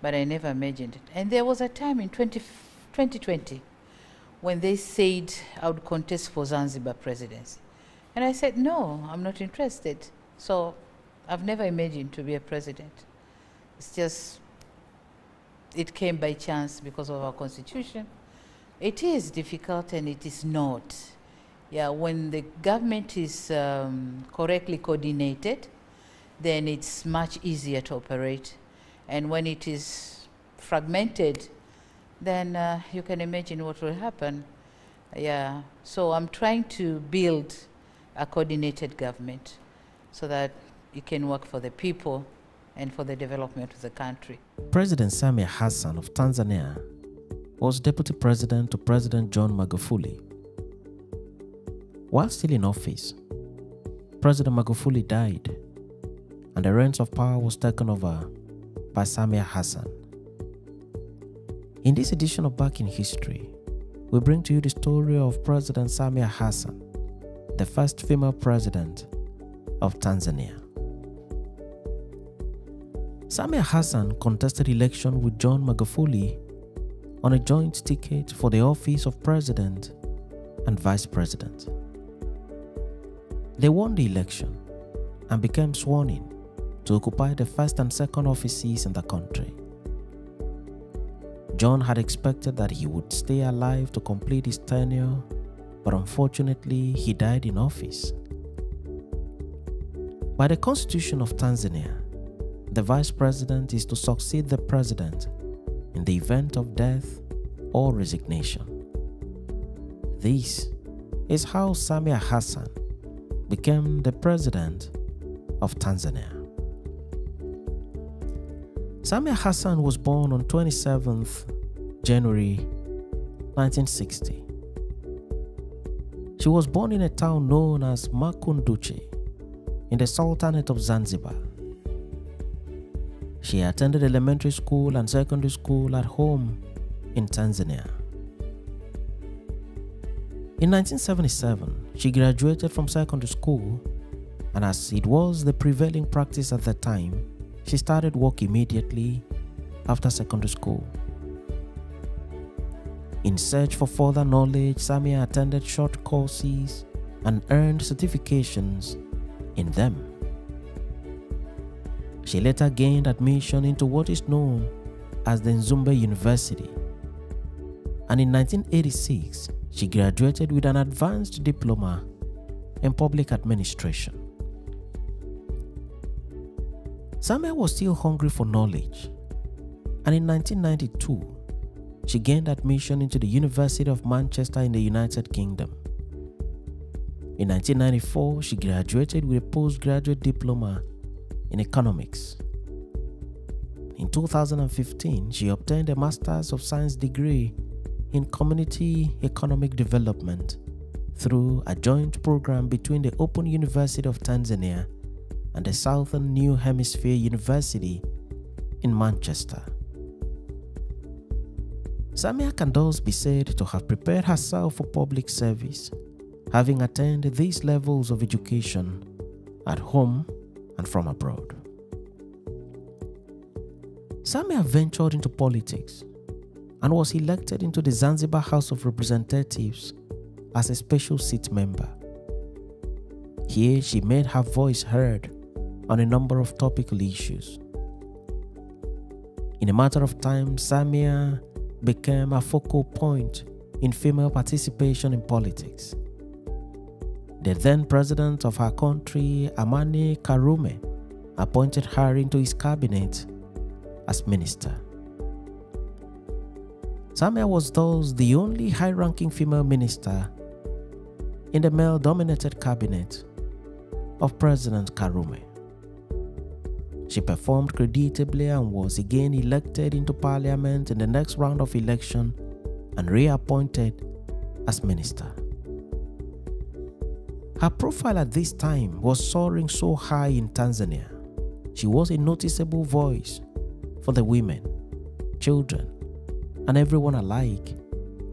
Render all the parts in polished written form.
but I never imagined it. And there was a time in 2020 when they said I would contest for Zanzibar presidency. And I said, no, I'm not interested. So I've never imagined to be a president. It's just, it came by chance because of our constitution. It is difficult and it is not. Yeah, when the government is correctly coordinated, then it's much easier to operate. And when it is fragmented, then you can imagine what will happen. Yeah, so I'm trying to build a coordinated government so that it can work for the people and for the development of the country. President Samia Hassan of Tanzania was deputy president to President John Magufuli. While still in office, President Magufuli died and the reins of power was taken over by Samia Hassan. In this edition of Back in History, we bring to you the story of President Samia Hassan, the first female president of Tanzania. Samia Hassan contested election with John Magufuli on a joint ticket for the office of president and vice president. They won the election and became sworn in to occupy the first and second offices in the country. John had expected that he would stay alive to complete his tenure, but unfortunately he died in office. By the Constitution of Tanzania, the vice president is to succeed the president in the event of death or resignation. This is how Samia Hassan became the president of Tanzania. Samia Hassan was born on 27th January 1960. She was born in a town known as Makunduchi in the Sultanate of Zanzibar. She attended elementary school and secondary school at home in Tanzania. In 1977, she graduated from secondary school, and as it was the prevailing practice at the time, she started work immediately after secondary school. In search for further knowledge, Samia attended short courses and earned certifications in them. She later gained admission into what is known as the Nzumbe University, and in 1986, she graduated with an advanced diploma in public administration. Samia was still hungry for knowledge, and in 1992, she gained admission into the University of Manchester in the United Kingdom. In 1994, she graduated with a postgraduate diploma in economics. In 2015, she obtained a Master's of Science degree in Community Economic Development through a joint program between the Open University of Tanzania and the Southern New Hemisphere University in Manchester. Samia can thus be said to have prepared herself for public service, having attained these levels of education at home and from abroad. Samia ventured into politics and was elected into the Zanzibar House of Representatives as a special seat member. Here she made her voice heard on a number of topical issues. In a matter of time, Samia became a focal point in female participation in politics. The then president of her country, Amani Karume, appointed her into his cabinet as minister. Samia was thus the only high-ranking female minister in the male-dominated cabinet of President Karume. She performed creditably and was again elected into parliament in the next round of election and reappointed as minister. Her profile at this time was soaring so high in Tanzania. She was a noticeable voice for the women, children, and everyone alike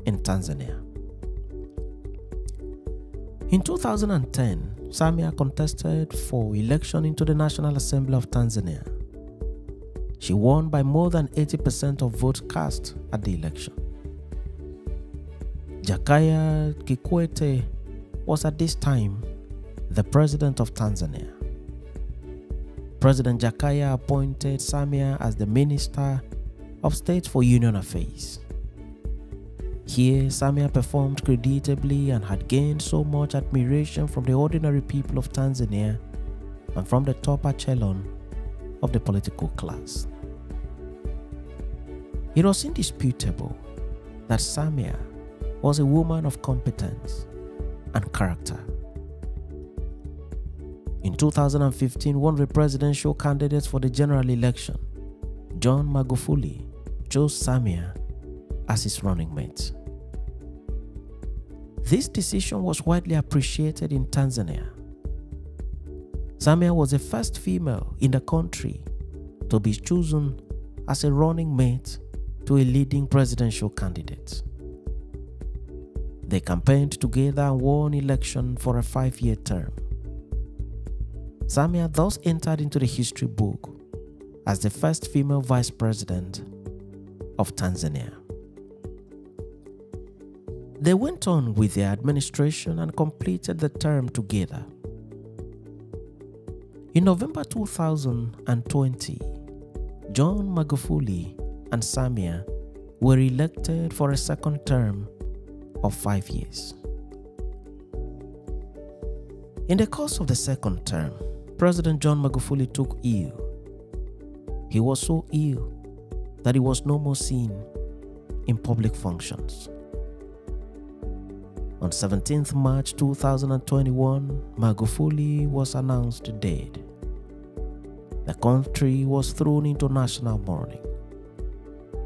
in Tanzania. In 2010, Samia contested for election into the National Assembly of Tanzania. She won by more than 80% of votes cast at the election. Jakaya Kikwete was at this time the President of Tanzania. President Jakaya appointed Samia as the Minister of State for Union Affairs. Here, Samia performed creditably and had gained so much admiration from the ordinary people of Tanzania and from the top echelon of the political class. It was indisputable that Samia was a woman of competence and character. In 2015, one of the presidential candidates for the general election, John Magufuli, chose Samia as his running mate. This decision was widely appreciated in Tanzania. Samia was the first female in the country to be chosen as a running mate to a leading presidential candidate. They campaigned together and won election for a 5-year term. Samia thus entered into the history book as the first female vice president of Tanzania. They went on with their administration and completed the term together. In November 2020, John Magufuli and Samia were elected for a second term of 5 years. In the course of the second term, President John Magufuli took ill. He was so ill that he was no more seen in public functions. On 17th March 2021, Magufuli was announced dead. The country was thrown into national mourning.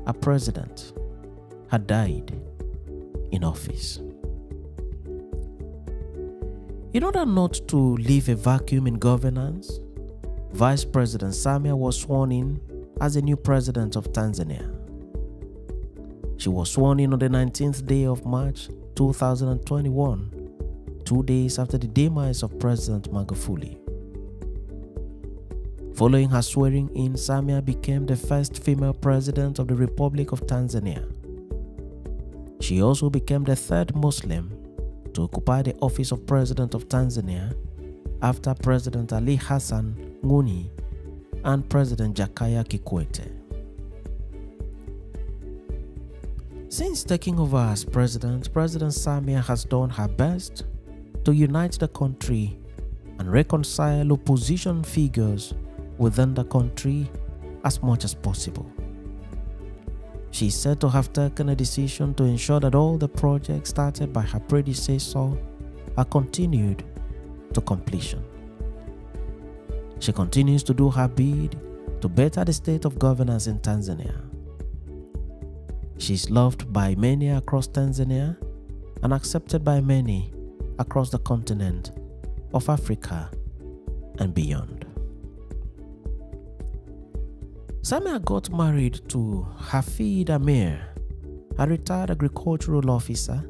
A president had died in office. In order not to leave a vacuum in governance, Vice President Samia was sworn in as the new president of Tanzania. She was sworn in on the 19th day of March 2021, 2 days after the demise of President Magufuli. Following her swearing in, Samia became the first female president of the Republic of Tanzania. She also became the third Muslim to occupy the office of President of Tanzania after President Ali Hassan Mwinyi and President Jakaya Kikwete. Since taking over as president, President Samia has done her best to unite the country and reconcile opposition figures within the country as much as possible. She is said to have taken a decision to ensure that all the projects started by her predecessor are continued to completion. She continues to do her bit to better the state of governance in Tanzania. She is loved by many across Tanzania and accepted by many across the continent of Africa and beyond. Samia got married to Hafid Amir, a retired agricultural officer,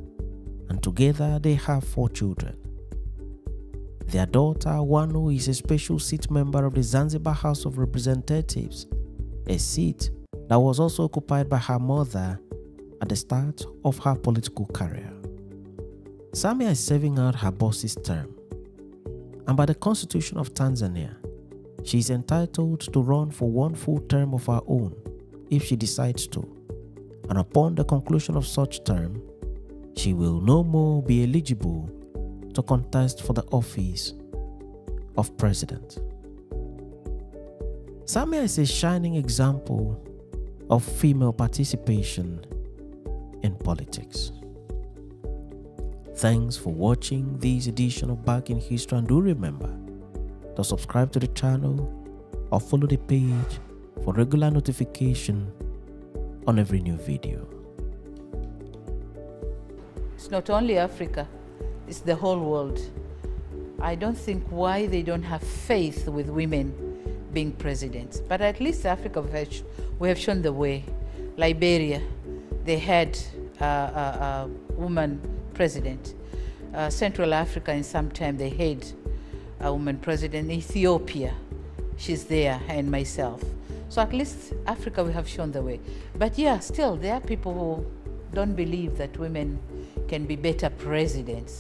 and together they have 4 children. Their daughter, Wanu, is a special seat member of the Zanzibar House of Representatives, a seat that was also occupied by her mother at the start of her political career. Samia is serving out her boss's term, and by the Constitution of Tanzania, she is entitled to run for 1 full term of her own if she decides to, and upon the conclusion of such term, she will no more be eligible to contest for the office of president. Samia is a shining example of female participation in politics. Thanks for watching this edition of Back in History, and do remember to subscribe to the channel or follow the page for regular notification on every new video. It's not only Africa, it's the whole world. I don't think why they don't have faith with women being presidents, but at least Africa, we have shown the way. Liberia, they had a woman president. Central Africa, in some time, they had a woman president. Ethiopia, she's there, and myself. So at least Africa, we have shown the way. But yeah, still there are people who don't believe that women can be better presidents.